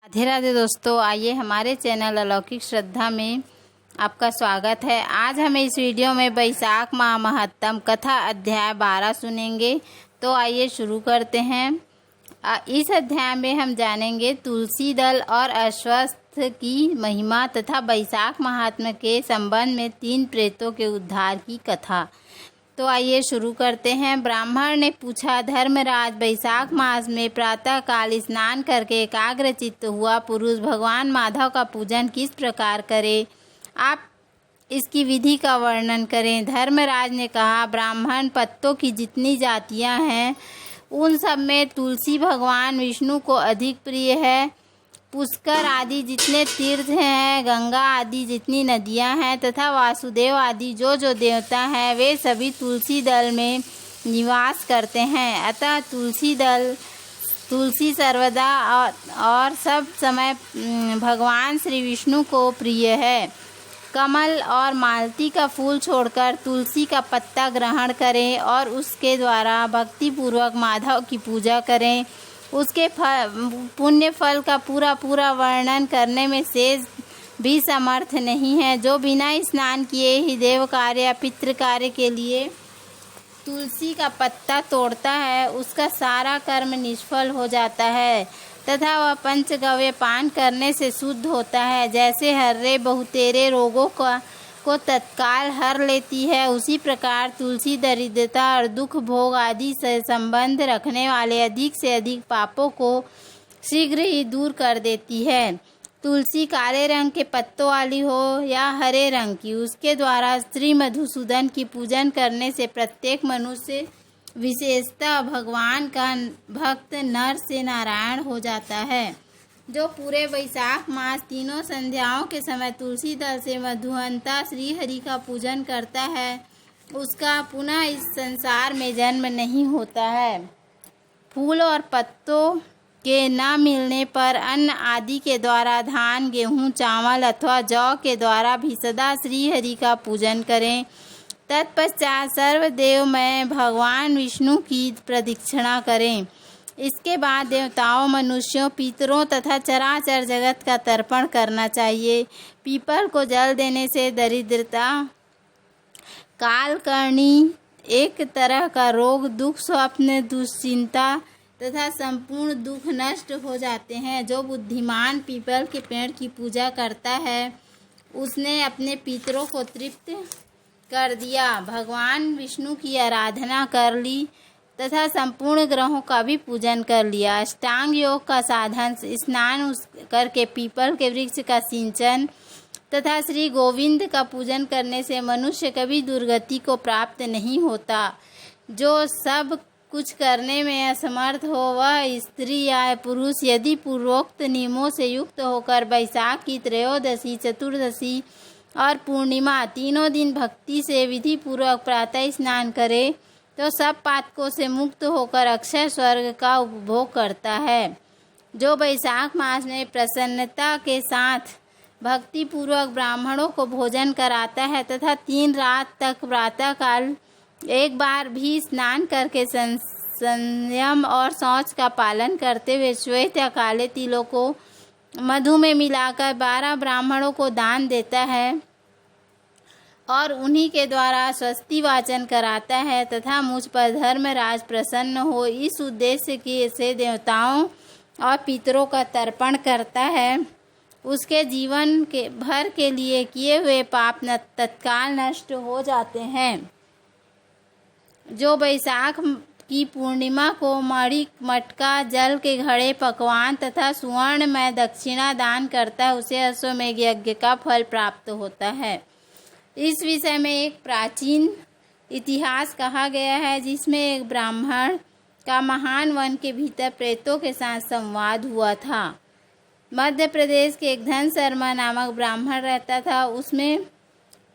राधे राधे दोस्तों, आइए हमारे चैनल अलौकिक श्रद्धा में आपका स्वागत है। आज हम इस वीडियो में वैशाख माह महत्तम कथा अध्याय 12 सुनेंगे। तो आइए शुरू करते हैं। इस अध्याय में हम जानेंगे तुलसी दल और अश्वत्थ की महिमा तथा वैशाख महात्म्य के संबंध में 3 प्रेतों के उद्धार की कथा। तो आइए शुरू करते हैं। ब्राह्मण ने पूछा, धर्मराज, वैशाख मास में प्रातः काल स्नान करके एकाग्रचित्त हुआ पुरुष भगवान माधव का पूजन किस प्रकार करे? आप इसकी विधि का वर्णन करें। धर्मराज ने कहा, ब्राह्मण, पत्तों की जितनी जातियां हैं उन सब में तुलसी भगवान विष्णु को अधिक प्रिय है। पुष्कर आदि जितने तीर्थ हैं, गंगा आदि जितनी नदियां हैं तथा वासुदेव आदि जो देवता हैं, वे सभी तुलसी दल में निवास करते हैं। अतः तुलसी सर्वदा और सब समय भगवान श्री विष्णु को प्रिय है। कमल और मालती का फूल छोड़कर तुलसी का पत्ता ग्रहण करें और उसके द्वारा भक्ति पूर्वक माधव की पूजा करें। उसके पुण्य फल का पूरा वर्णन करने में शेष भी समर्थ नहीं है। जो बिना स्नान किए ही देव कार्य या पितृ कार्य के लिए तुलसी का पत्ता तोड़ता है, उसका सारा कर्म निष्फल हो जाता है तथा वह पंचगव्य पान करने से शुद्ध होता है। जैसे हर्रे बहुतेरे रोगों को तत्काल हर लेती है, उसी प्रकार तुलसी दरिद्रता और दुख भोग आदि से संबंध रखने वाले अधिक से अधिक पापों को शीघ्र ही दूर कर देती है। तुलसी काले रंग के पत्तों वाली हो या हरे रंग की, उसके द्वारा श्री मधुसूदन की पूजन करने से प्रत्येक मनुष्य, विशेषतः भगवान का भक्त, नर से नारायण हो जाता है। जो पूरे वैशाख मास तीनों संध्याओं के समय तुलसी दल से मधुवंता श्री हरि का पूजन करता है, उसका पुनः इस संसार में जन्म नहीं होता है। फूल और पत्तों के न मिलने पर अन्न आदि के द्वारा धान, गेहूं, चावल अथवा जौ के द्वारा भी सदा श्री हरि का पूजन करें। तत्पश्चात सर्वदेवमय भगवान विष्णु की प्रदक्षिणा करें। इसके बाद देवताओं, मनुष्यों, पितरों तथा चराचर जगत का तर्पण करना चाहिए। पीपल को जल देने से दरिद्रता, कालकर्णी, एक तरह का रोग, दुख, स्वप्न, दुश्चिंता तथा संपूर्ण दुख नष्ट हो जाते हैं। जो बुद्धिमान पीपल के पेड़ की पूजा करता है, उसने अपने पितरों को तृप्त कर दिया, भगवान विष्णु की आराधना कर ली तथा संपूर्ण ग्रहों का भी पूजन कर लिया। अष्टांग योग का साधन स्नान करके पीपल के वृक्ष का सिंचन तथा श्री गोविंद का पूजन करने से मनुष्य कभी दुर्गति को प्राप्त नहीं होता। जो सब कुछ करने में असमर्थ हो, वह स्त्री या पुरुष यदि पूर्वोक्त नियमों से युक्त होकर वैशाख की त्रयोदशी, चतुर्दशी और पूर्णिमा तीनों दिन भक्ति से विधि पूर्वक प्रातः स्नान करे तो सब पातकों से मुक्त होकर अक्षय स्वर्ग का उपभोग करता है। जो वैशाख मास में प्रसन्नता के साथ भक्ति पूर्वक ब्राह्मणों को भोजन कराता है तथा 3 रात तक प्रातः काल एक बार भी स्नान करके संयम और शौच का पालन करते हुए श्वेत या काले तिलों को मधु में मिलाकर 12 ब्राह्मणों को दान देता है और उन्हीं के द्वारा स्वस्ति वाचन कराता है तथा मुझ पर धर्मराज प्रसन्न हो, इस उद्देश्य के से देवताओं और पितरों का तर्पण करता है, उसके जीवन के भर के लिए किए हुए पाप तत्काल नष्ट हो जाते हैं। जो वैशाख की पूर्णिमा को मणि, मटका, जल के घड़े, पकवान तथा सुवर्ण में दक्षिणा दान करता है, उसे अश्वमेध यज्ञ का फल प्राप्त होता है। इस विषय में एक प्राचीन इतिहास कहा गया है, जिसमें एक ब्राह्मण का महान वन के भीतर प्रेतों के साथ संवाद हुआ था। मध्य प्रदेश के एक धन शर्मा नामक ब्राह्मण रहता था। उसमें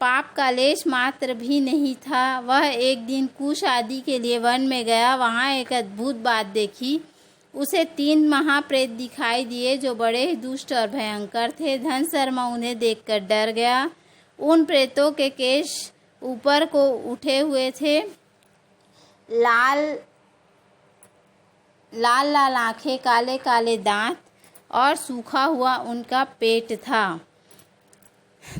पाप का लेश मात्र भी नहीं था। वह एक दिन कुश आदि के लिए वन में गया। वहाँ एक अद्भुत बात देखी। उसे 3 महाप्रेत दिखाई दिए जो बड़े ही दुष्ट और भयंकर थे। धन शर्मा उन्हें देखकर डर गया। उन प्रेतों के केश ऊपर को उठे हुए थे, लाल आंखें, काले काले दांत, और सूखा हुआ उनका पेट था।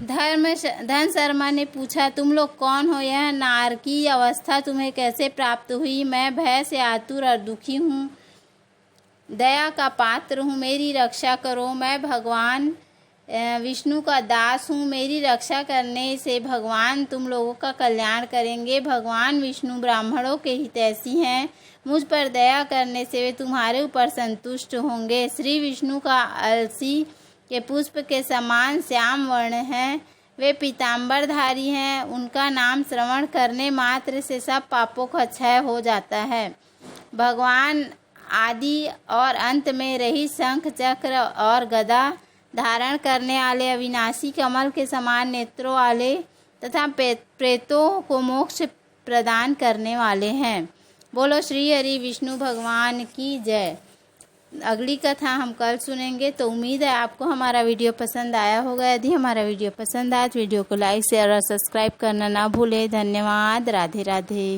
धन शर्मा ने पूछा, तुम लोग कौन हो? यह नारकी अवस्था तुम्हें कैसे प्राप्त हुई? मैं भय से आतुर और दुखी हूँ, दया का पात्र हूँ, मेरी रक्षा करो। मैं भगवान विष्णु का दास हूँ, मेरी रक्षा करने से भगवान तुम लोगों का कल्याण करेंगे। भगवान विष्णु ब्राह्मणों के हितैषी हैं, मुझ पर दया करने से वे तुम्हारे ऊपर संतुष्ट होंगे। श्री विष्णु का अलसी के पुष्प के समान श्याम वर्ण है, वे पीताम्बरधारी हैं, उनका नाम श्रवण करने मात्र से सब पापों का क्षय हो जाता है। भगवान आदि और अंत में रही शंख चक्र और गदा धारण करने वाले, अविनाशी कमल के समान नेत्रों वाले तथा प्रेतों को मोक्ष प्रदान करने वाले हैं। बोलो श्री हरि विष्णु भगवान की जय। अगली कथा हम कल सुनेंगे। तो उम्मीद है आपको हमारा वीडियो पसंद आया होगा। यदि हमारा वीडियो पसंद आया तो वीडियो को लाइक शेयर और सब्सक्राइब करना ना भूलें। धन्यवाद। राधे राधे।